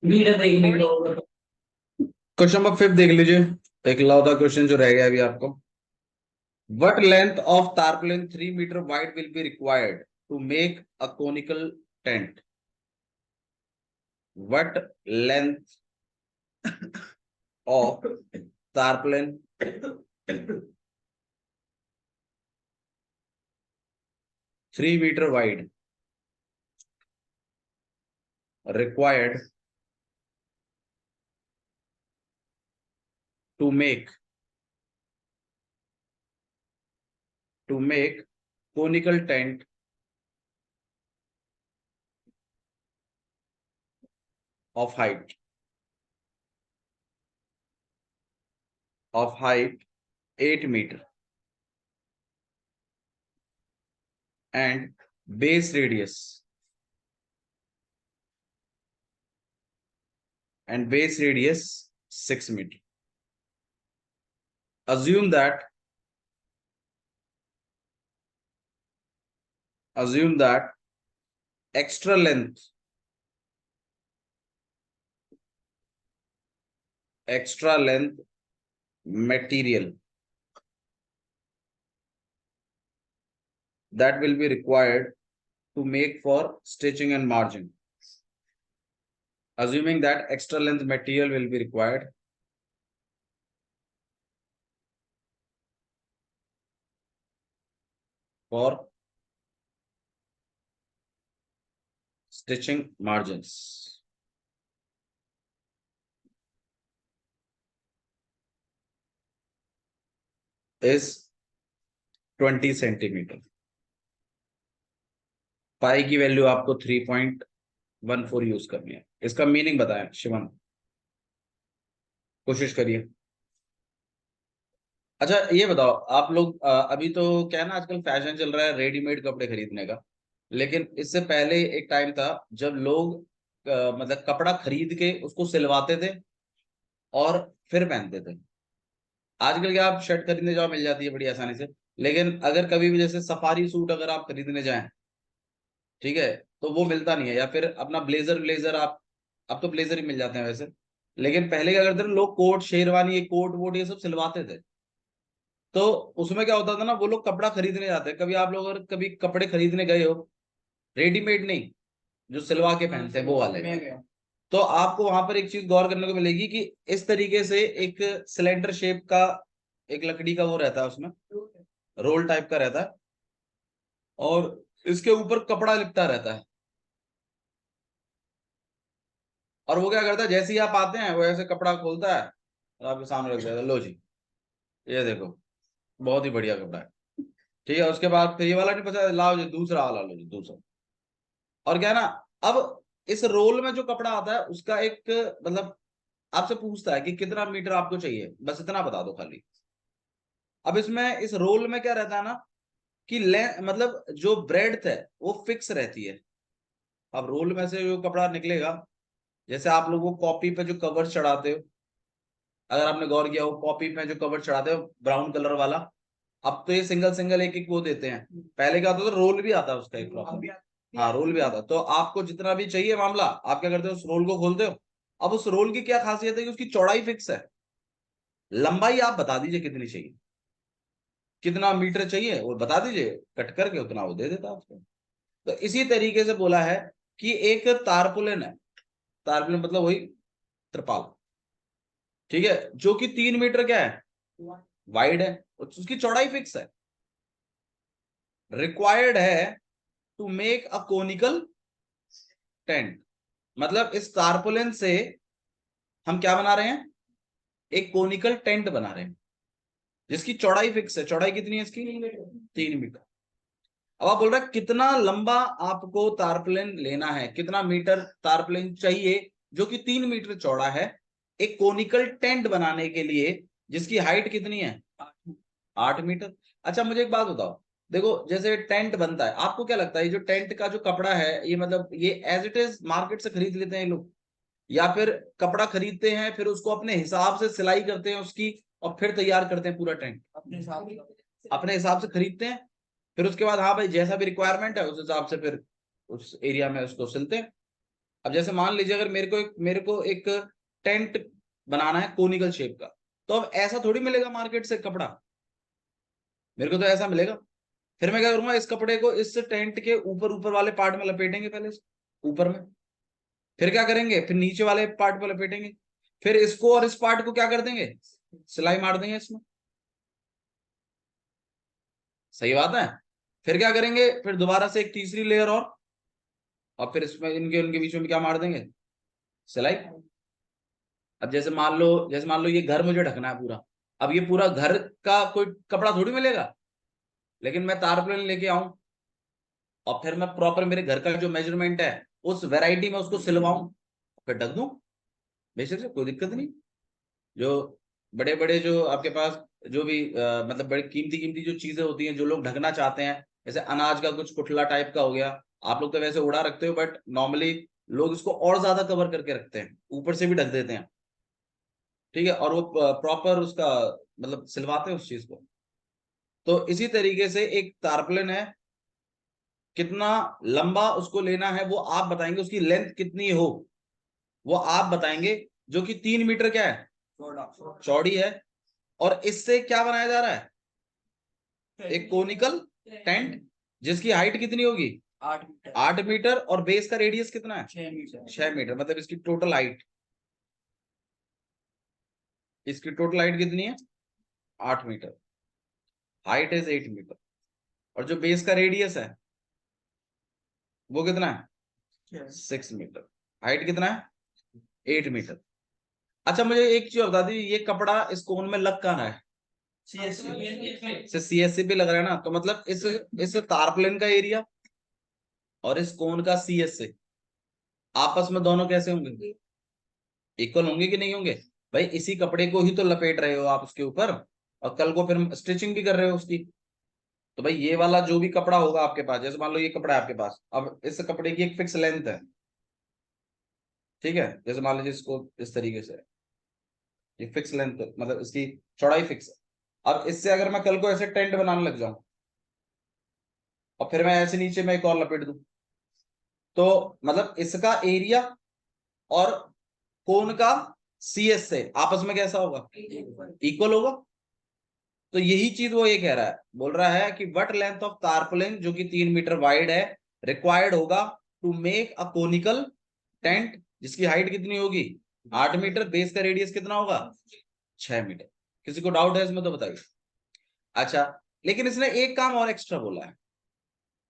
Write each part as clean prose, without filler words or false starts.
Question number 5 देख लीजिए, एक लौता क्वेश्चन जो रह गया अभी आपको। What length of tarpaulin 3 meter wide will be required to make a conical tent? What length of tarpaulin 3 meter wide required to make conical tent of height 8 meter and base radius 6 meter. Assume that extra length material that will be required to make for stitching and margin. Assuming that extra length material will be required for stitching margins is 20 centimetre. Pi की value आपको 3.14 use करनी है। इसका meaning बताएं शिवम, कोशिश करिए। अच्छा ये बताओ आप लोग, अभी तो क्या है ना, आजकल फैशन चल रहा है रेडीमेड कपड़े खरीदने का, लेकिन इससे पहले एक टाइम था जब लोग मतलब कपड़ा खरीद के उसको सिलवाते थे और फिर पहनते थे। आजकल क्या, आप शर्ट खरीदने जाओ मिल जाती है बड़ी आसानी से, लेकिन अगर कभी भी जैसे सफारी सूट अगर आप खरीदने जाएं, ठीक है, तो वो मिलता नहीं है। या फिर अपना ब्लेजर आप, अब तो ब्लेजर ही मिल जाते हैं वैसे, लेकिन पहले क्या करते थे लोग, कोट शेरवानी, ये कोट वोट ये सब सिलवाते थे। तो उसमें क्या होता था ना, वो लोग कपड़ा खरीदने जाते हैं। कभी आप लोग अगर कभी कपड़े खरीदने गए हो, रेडीमेड नहीं, जो सिलवा के पहनते हैं वो वाले, तो आपको वहां पर एक चीज गौर करने को मिलेगी कि इस तरीके से एक सिलेंडर शेप का एक लकड़ी का वो रहता है, उसमें रोल टाइप का रहता है, और इसके ऊपर कपड़ा लिपटा रहता है। और वो क्या करता है, जैसे ही आप आते हैं वो ऐसे कपड़ा खोलता है और आपके सामने रख देता है, लो जी ये देखो, बहुत ही बढ़िया कपड़ा है। ठीक है, उसके बाद फिर ये वाला नहीं पसंद, लाओ जी दूसरा वाला, लो जी दूसरा। और क्या है ना, अब इस रोल में जो कपड़ा आता है उसका एक मतलब आपसे पूछता है कि कितना मीटर आपको चाहिए, बस इतना बता दो खाली। अब इसमें इस रोल में क्या रहता है ना कि मतलब जो ब्रेड्थ है वो फिक्स रहती है। अब रोल में से जो कपड़ा निकलेगा, जैसे आप लोग वो कॉपी पे जो कवर चढ़ाते हो, अगर आपने गौर किया हो कॉपी पे जो कवर चढ़ाते हो ब्राउन कलर वाला, अब तो ये सिंगल सिंगल एक एक वो देते हैं। पहले क्या होता था, रोल भी आता है उसका एक प्रॉपर। हाँ रोल भी आता है, तो आपको जितना भी चाहिए मामला, आप क्या करते हो, उस रोल को खोलते हो। अब उस रोल की क्या खासियत है कि उसकी चौड़ाई फिक्स है, लंबाई आप बता दीजिए कितनी चाहिए, कितना मीटर चाहिए वो बता दीजिए, कट करके उतना वो दे देता है आपको। तो इसी तरीके से बोला है कि एक तारपुलिन है, तारपुलिन मतलब वही त्रिपाल, ठीक है, जो कि 3 मीटर क्या है, वाइड है, उसकी चौड़ाई फिक्स है, रिक्वायर्ड है to make a conical tent. मतलब इस तारपुलिन से हम क्या बना रहे हैं, एक कोनिकल टेंट बना रहे हैं जिसकी चौड़ाई फिक्स है। चौड़ाई कितनी है इसकी, 3 मीटर। अब आप बोल रहे हैं कितना लंबा आपको तारप्लेन लेना है, कितना मीटर तारप्लेन चाहिए जो कि 3 मीटर चौड़ा है, एक कोनिकल टेंट बनाने के लिए, जिसकी हाइट कितनी है, 8 मीटर। अच्छा मुझे एक बात बताओ, देखो जैसे टेंट बनता है, आपको क्या लगता है ये जो टेंट का जो कपड़ा है, ये मतलब ये एज इट इज मार्केट से खरीद लेते हैं ये लोग, या फिर कपड़ा खरीदते हैं फिर उसको अपने हिसाब से सिलाई करते हैं उसकी, और फिर तैयार करते हैं पूरा टेंट? अपने हिसाब से खरीदते हैं, फिर उसके बाद हाँ भाई जैसा भी रिक्वायरमेंट है उस हिसाब से फिर उस एरिया में उसको सिलते हैं। अब जैसे मान लीजिए अगर मेरे को एक टेंट बनाना है कोनिकल शेप का, तो अब ऐसा थोड़ी मिलेगा मार्केट से कपड़ा, मेरे को तो ऐसा मिलेगा। फिर मैं क्या करूंगा, इस कपड़े को इस टेंट के ऊपर ऊपर वाले पार्ट में लपेटेंगे पहले ऊपर में, फिर क्या करेंगे, फिर नीचे वाले पार्ट में लपेटेंगे, फिर इसको और इस पार्ट को क्या कर देंगे, सिलाई मार देंगे इसमें। सही बात है। फिर क्या करेंगे, फिर दोबारा से एक तीसरी लेयर और फिर इसमें इनके उनके बीच में क्या मार देंगे, सिलाई। अब जैसे मान लो ये घर मुझे ढकना है पूरा, अब ये पूरा घर का कोई कपड़ा थोड़ी मिलेगा, लेकिन मैं तारप्लेन लेके आऊं और फिर मैं प्रॉपर मेरे घर का जो मेजरमेंट है उस वैरायटी में उसको सिलवाऊं, फिर ढक दूं, बेशक से कोई दिक्कत नहीं। जो बड़े बड़े जो आपके पास जो भी मतलब बड़ी कीमती कीमती जो चीजें होती हैं जो लोग ढकना चाहते हैं, जैसे अनाज का कुछ कुठला टाइप का हो गया, आप लोग तो वैसे उड़ा रखते हो, बट नॉर्मली लोग इसको और ज्यादा कवर करके रखते हैं, ऊपर से भी ढक देते हैं, ठीक है, और वो प्रॉपर उसका मतलब सिलवाते हैं उस चीज को। तो इसी तरीके से एक तारपलिन है, कितना लंबा उसको लेना है वो आप बताएंगे, उसकी लेंथ कितनी हो वो आप बताएंगे, जो कि 3 मीटर क्या है, चौड़ी है। और इससे क्या बनाया जा रहा है, एक कोनिकल टेंट, जिसकी हाइट कितनी होगी, 8 मीटर। 8 मीटर, और बेस का रेडियस कितना है, 6 मीटर। 6 मीटर, मतलब इसकी टोटल हाइट, इसकी टोटल हाइट कितनी है, 8 मीटर। हाइट इज 8 मीटर, और जो बेस का रेडियस है वो कितना है, 6 मीटर। हाइट कितना है, 8 मीटर। अच्छा मुझे एक चीज बता दी, ये कपड़ा इस कोन में लग कहाँ रहा है, सीएससी पे लग रहा है ना, तो मतलब इस तारप्लेन का एरिया और इस कोन का सीएससी आपस में दोनों कैसे होंगे, इक्वल होंगे कि नहीं होंगे। भाई इसी कपड़े को ही तो लपेट रहे हो आप उसके ऊपर, और कल को फिर स्टिचिंग भी कर रहे हो उसकी। तो भाई ये वाला जो भी कपड़ा होगा आपके पास, जैसे मान लो ये कपड़ा है आपके पास, अब इस कपड़े की एक फिक्स लेंथ है, ठीक है, जैसे मान लीजिए इसको इस तरीके से, ये फिक्स लेंथ मतलब इसकी चौड़ाई फिक्स है। अब इससे अगर मैं कल को ऐसे टेंट बनाने लग जाऊं और फिर मैं ऐसे नीचे में एक और लपेट दूं, तो मतलब इसका एरिया और कोन का सीएस से आपस में कैसा होगा, इक्वल होगा। तो यही चीज वो ये कह रहा है, बोल रहा है कि वट लेंथ ऑफ तारपुलिन, जो कि 3 मीटर वाइड है, रिक्वायर्ड होगा to make a conical tent, जिसकी हाइट कितनी होगी, 8 मीटर, बेस का रेडियस कितना होगा, 6 मीटर। किसी को डाउट है इसमें तो बताइए। अच्छा, लेकिन इसने एक काम और एक्स्ट्रा बोला है,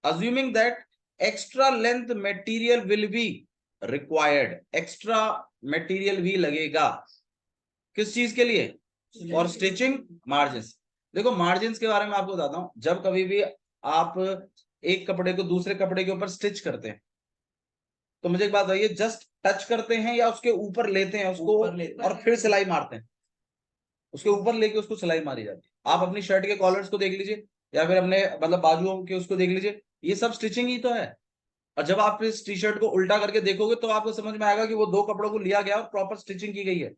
assuming that extra length material will be required, extra material भी लगेगा, किस चीज के लिए, और स्टिचिंग मार्जिन। देखो मार्जिन के बारे में आपको बताता हूं, जब कभी भी आप एक कपड़े को दूसरे कपड़े के ऊपर स्टिच करते हैं, तो मुझे एक बात बताइए, जस्ट टच करते हैं या उसके ऊपर लेते हैं उसको और फिर सिलाई मारते हैं, उसके ऊपर लेके उसको सिलाई मारी जाती है। आप अपनी शर्ट के कॉलर्स को देख लीजिए, या फिर अपने मतलब बाजुओं के उसको देख लीजिए, ये सब स्टिचिंग ही तो है। और जब आप इस टी शर्ट को उल्टा करके देखोगे तो आपको समझ में आएगा कि वो दो कपड़ों को लिया गया और प्रॉपर स्टिचिंग की गई है।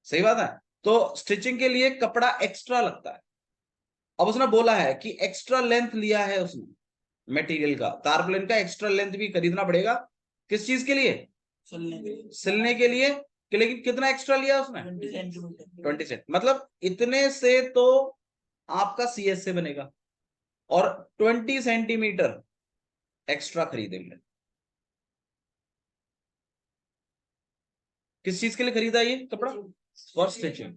सही बात है। तो स्टिचिंग के लिए कपड़ा एक्स्ट्रा लगता है। अब उसने बोला है कि एक्स्ट्रा लेंथ लिया है उसने मटेरियल का, तारप्लेन का एक्स्ट्रा लेंथ भी खरीदना पड़ेगा, किस चीज के लिए, सिलने के लिए। लेकिन कितना एक्स्ट्रा लिया उसने, 20 सेंट, मतलब इतने से तो आपका सीएस से बनेगा, और 20 सेंटीमीटर एक्स्ट्रा खरीदेंगे। किस चीज के लिए खरीदा ये कपड़ा, फॉर स्टिचिंग।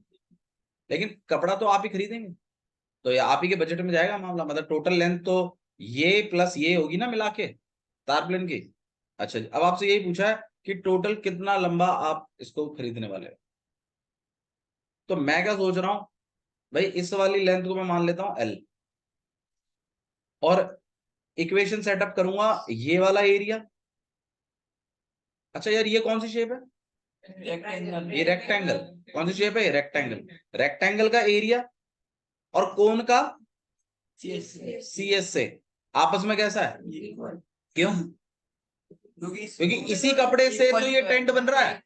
लेकिन कपड़ा तो आप ही खरीदेंगे, तो ये आप ही के बजट में जाएगा मामला, मतलब टोटल लेंथ तो ये प्लस ये होगी ना मिला के तारप्लेन की। अच्छा अब आपसे यही पूछा है कि टोटल कितना लंबा आप इसको खरीदने वाले हो। तो मैं क्या सोच रहा हूं, भाई इस वाली लेंथ को मैं मान लेता हूं एल, और इक्वेशन सेटअप करूंगा ये वाला एरिया। अच्छा यार ये कौन सी शेप है, ये रेक्टेंगल, कौन सी शेप है, ये रेक्टेंगल। रेक्टेंगल का एरिया और कोन का सीएस से आपस में कैसा है, क्यों, क्योंकि इसी कपड़े से तो ये टेंट बन रहा है।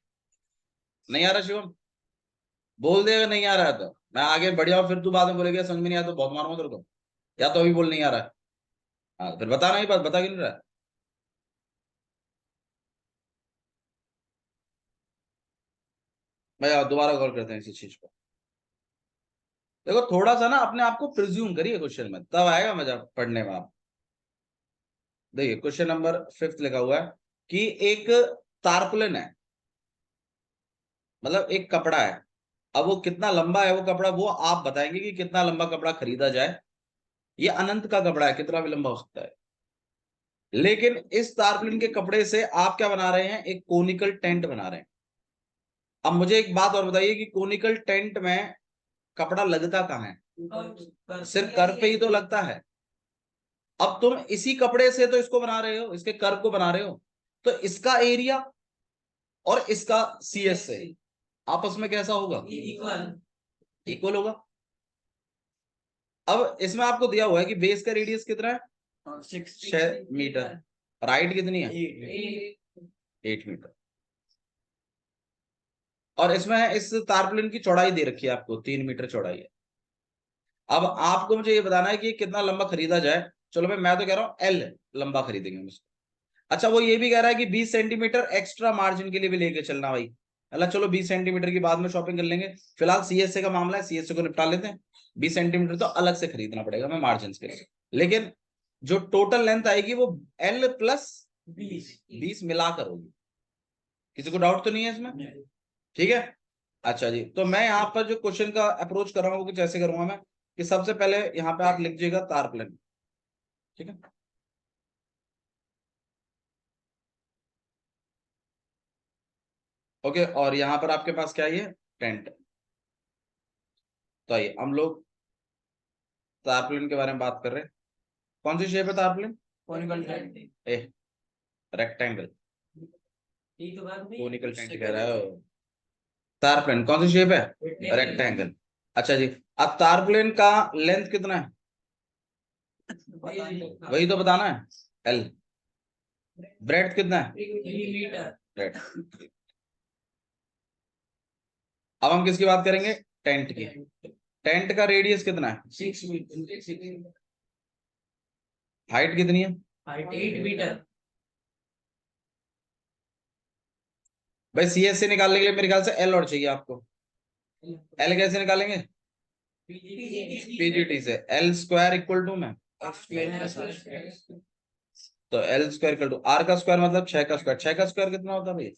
नहीं आ रहा शिवम, बोल देगा नहीं आ रहा है तो मैं आगे बढ़ जाऊं, फिर तू बाद में बोलेगा समझ में नहीं आया तो बहुत मारूंगा तेरे को, या तो अभी बोल नहीं आ रहा है। हाँ फिर बताना ही बात, बता क्यों नहीं रहा है? मैं दोबारा गौर करते हैं इसी चीज पर। देखो थोड़ा सा ना अपने आप को प्रिज्यूम करिए क्वेश्चन में, तब आएगा मजा पढ़ने में। आप देखिए क्वेश्चन नंबर 5 लिखा हुआ है कि एक तारपुलिन है, मतलब एक कपड़ा है। अब वो कितना लंबा है वो कपड़ा, वो आप बताएंगे कि कितना लंबा कपड़ा खरीदा जाए। ये अनंत का कपड़ा है, कितना भी लंबा हो सकता है। लेकिन इस तारपुलिन के कपड़े से आप क्या बना रहे हैं, एक कोनिकल टेंट बना रहे हैं। अब मुझे एक बात और बताइए कि कोनिकल टेंट में कपड़ा लगता कहाँ है, सिर्फ कर पे ही तो लगता है। अब तुम इसी कपड़े से तो इसको बना रहे हो, इसके कर को बना रहे हो, तो इसका एरिया और इसका सीएस से आपस में कैसा होगा, इक्वल होगा। अब इसमें आपको दिया हुआ है कि बेस का रेडियस कितना है, 6 मीटर। हाइट कितनी है, 8 मीटर। और इसमें इस तारपुलिन की चौड़ाई दे रखी है आपको, 3 मीटर चौड़ाई है। अब आपको मुझे ये बताना है कि कितना लंबा खरीदा जाए। चलो भाई मैं तो कह रहा हूं एल लंबा खरीदेंगे हम इसको। अच्छा वो ये भी कह रहा है कि 20 सेंटीमीटर एक्स्ट्रा मार्जिन के लिए भी लेके चलना भाई। अल्लाह चलो 20 सेंटीमीटर की बाद में शॉपिंग कर लेंगे, फिलहाल सीएसए का मामला है, सीएसए को निपटा लेते हैं। 20 सेंटीमीटर तो अलग से खरीदना पड़ेगा हमें मार्जिन के लिए, लेकिन जो टोटल लेंथ आएगी वो एल प्लस 20 मिलाकर होगी। किसी को डाउट तो नहीं है इसमें, ठीक है। अच्छा जी, तो मैं यहाँ पर जो क्वेश्चन का अप्रोच कर रहा हूँ वो कुछ ऐसे करूंगा मैं कि सबसे पहले यहाँ पे आप लिख दीजिएगा तारप्लेन, ठीक है। ओके, और यहाँ पर आपके पास क्या है, ये टेंट। तो आइए हम लोग तारप्लेन के बारे में बात कर रहे हैं। कौन सी शेप है तारप्लेन, ए रेक्टेंगल, कोनिकल टेंट कह रहा है। तारप्लेन कौन सी शेप है, रेक्टेंगल। अच्छा जी, अब तारप्लेन का लेंथ कितना है, वही तो बताना है, एल। ब्रेड कितना है, ब्रेड। अब हम किसकी बात करेंगे, टेंट की। टेंट का रेडियस कितना है, 6 मीटर। हाइट कितनी है, 8 मीटर। भाई सीएस से निकालने के लिए मेरे ख्याल से एल और चाहिए आपको। एल कैसे निकालेंगे, पीजीटी से। एल स्क्वायर इक्वल टू में, तो L square equal to R का स्क्वायर मतलब 6 का स्क्वायर। 6 का स्क्वायर कितना होता है भाई,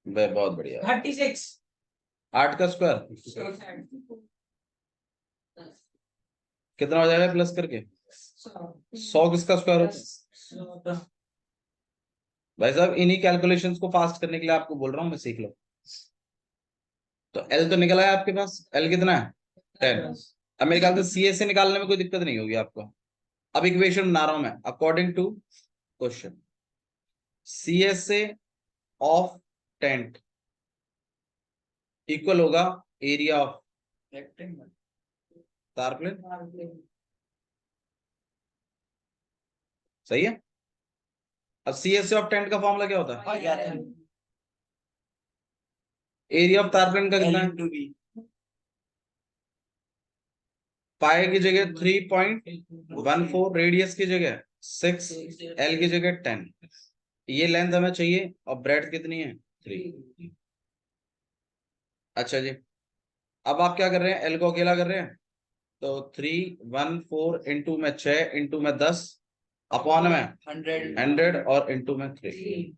बहुत बढ़िया, 36। 8 का स्क्वायर कितना हो जाएगा प्लस करके, 100 किसका स्क्वायर होता है। भाई साहब इन्हीं कैलकुलेशंस को फास्ट करने के लिए आपको बोल रहा हूँ मैं, सीख लो। तो एल तो निकला है आपके पास, एल कितना है, 10। अब मेरे ख्याल से सी एस से निकालने में कोई दिक्कत नहीं होगी आपको। अब इक्वेशन बना रहा हूं मैं according to question. C S से ऑफ टेंट इक्वल होगा एरिया ऑफ तारप्लेन, सही है। अब सी एस से ऑफ टेंट का फॉर्मूला क्या होता है, एरिया ऑफ तारप्लेन का कितना है, पाए की जगह 3.14, रेडियस की जगह 6, एल की जगह 10। ये लेंथ हमें चाहिए और ब्रेड कितनी है, 3। अच्छा जी, अब आप क्या कर रहे हैं, एल को अकेला कर रहे हैं, तो 314 इंटू में 6 इंटू में 10 अपॉन में 100 और इंटू में 3।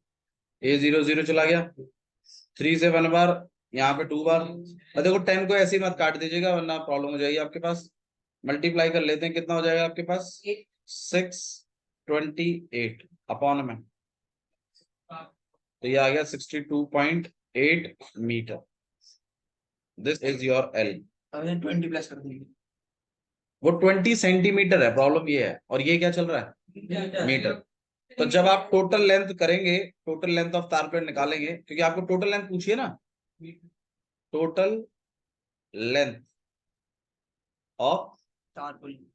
ये 0 0 चला गया, 3 से 1 बार, यहाँ पे 2 बार। और देखो 10 को ऐसे ही मत काट दीजिएगा वरना प्रॉब्लम हो जाएगी आपके पास। मल्टीप्लाई कर लेते हैं, कितना हो जाएगा आपके पास, 628 अपॉन में, तो ये आ गया 62.8 metre. This is your L. 20 plus कर देंगे, वो 20 सेंटीमीटर है, प्रॉब्लम ये है, और ये क्या चल रहा है, मीटर। तो जब आप टोटल लेंथ करेंगे, टोटल लेंथ ऑफ तारप्लेन निकालेंगे, क्योंकि आपको टोटल लेंथ पूछिए ना, टोटल लेंथ ऑफ तारप्लेन,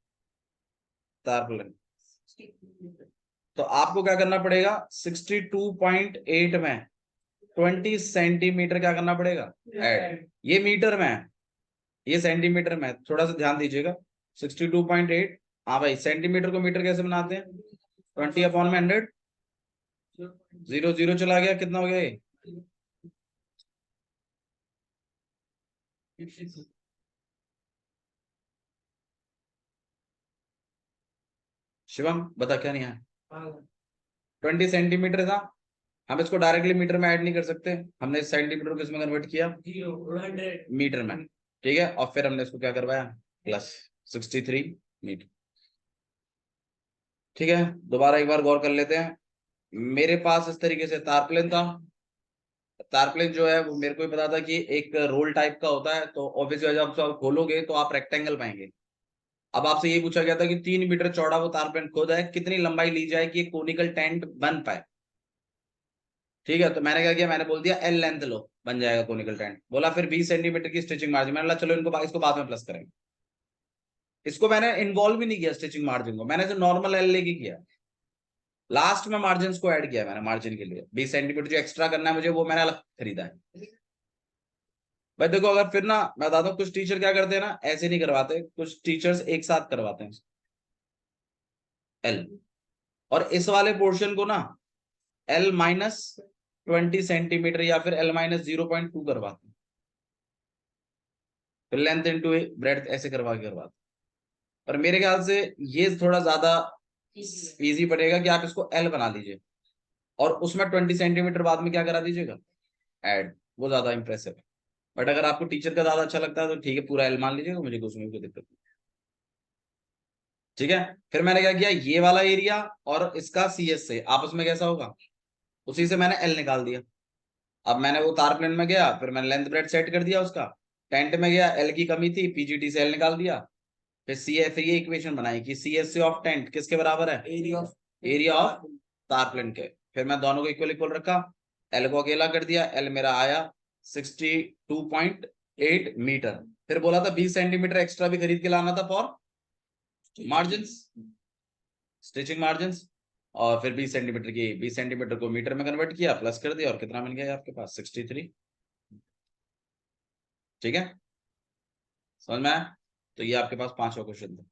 तो आपको क्या करना पड़ेगा, 62.8 में 20 सेंटीमीटर क्या करना पड़ेगा, ऐड। ये मीटर में है, ये सेंटीमीटर में है, थोड़ा सा ध्यान दीजिएगा। 62.8, हाँ भाई सेंटीमीटर को मीटर कैसे बनाते हैं, 20 अपॉन में 100, 0 0 चला गया, कितना हो गया ये शिवम बता क्या नहीं है? 20 सेंटीमीटर था। हम इसको डायरेक्टली मीटर में ऐड नहीं कर सकते, हमने सेंटीमीटर को किसमें कन्वर्ट किया? मीटर में। ठीक है, और फिर हमने इसको क्या करवाया? Plus 63 metre. ठीक है, दोबारा एक बार गौर कर लेते हैं। मेरे पास इस तरीके से तारप्लेन था। तारप्लेन जो है वो मेरे को ही पता था कि एक रोल टाइप का होता है, तो ऑब्वियसली जब आप खोलोगे तो आप रेक्टेंगल पाएंगे। अब आपसे ये पूछा गया था कि 3 मीटर चौड़ा वो तारप्लेन खुद है, कितनी लंबाई ली जाए कि एक कोनिकल टेंट बन पाए। ठीक है, तो मैंने क्या किया, मैंने बोल दिया एल लेंथ लो, बन जाएगा कोनिकल टेंट। बोला फिर 20 सेंटीमीटर की स्टिचिंग मार्जिन, मैंने बोला चलो इसको बाद में प्लस करेंगे। इसको मैंने इन्वॉल्व भी नहीं किया स्टिचिंग मार्जिन को, मैंने जो नॉर्मल एल लेके किया। लास्ट में मार्जिन को ऐड किया मैंने, मार्जिन के लिए 20 सेंटीमीटर जो एक्स्ट्रा करना है मुझे, वो मैंने अलग खरीदा है। भाई देखो, अगर फिर ना मैं बताता हूँ, कुछ टीचर क्या करते हैं ना, ऐसे नहीं करवाते, कुछ टीचर्स एक साथ करवाते हैं एल। और इस वाले पोर्शन को ना एल माइनस 20 सेंटीमीटर या फिर एल माइनस 0.2 करवाते हैं, फिर लेंथ इंटू ब्रेड्थ ऐसे करवाते। पर मेरे ख्याल से ये थोड़ा ज्यादा इजी पड़ेगा कि आप इसको एल बना लीजिए और उसमें 20 सेंटीमीटर बाद में क्या करा दीजिएगा, ऐड। वो ज्यादा इंप्रेसिव है। बट अगर आपको टीचर का ज्यादा अच्छा लगता है तो ठीक है, पूरा एल मान लीजिएगा, मुझे उसमें कोई दिक्कत नहीं। ठीक है, फिर मैंने क्या किया, ये वाला एरिया और इसका सी एस से आपस में कैसा होगा, उसी से मैंने एल निकाल दिया। अब मैंने वो तार प्लेन में गया, फिर मैंने लेंथ ब्रेड सेट कर दिया उसका। टेंट में गया, एल की कमी थी, पीजीटी से एल निकाल दिया। फिर सी एफ ये इक्वेशन बनाई कि C S C of tent किसके बराबर है, एरिया ऑफ तार प्लेन के। फिर मैं दोनों को इक्वल इक्वल रखा, एल को अकेला कर दिया, एल मेरा आया 62.8 मीटर। फिर बोला था 20 सेंटीमीटर एक्स्ट्रा भी खरीद के लाना था फॉर मार्जिन, स्टिचिंग मार्जिन। और फिर 20 सेंटीमीटर को मीटर में कन्वर्ट किया, प्लस कर दिया, और कितना मिल गया आपके पास, 63। ठीक है, समझ में आया? तो ये आपके पास 5 क्वेश्चन थे।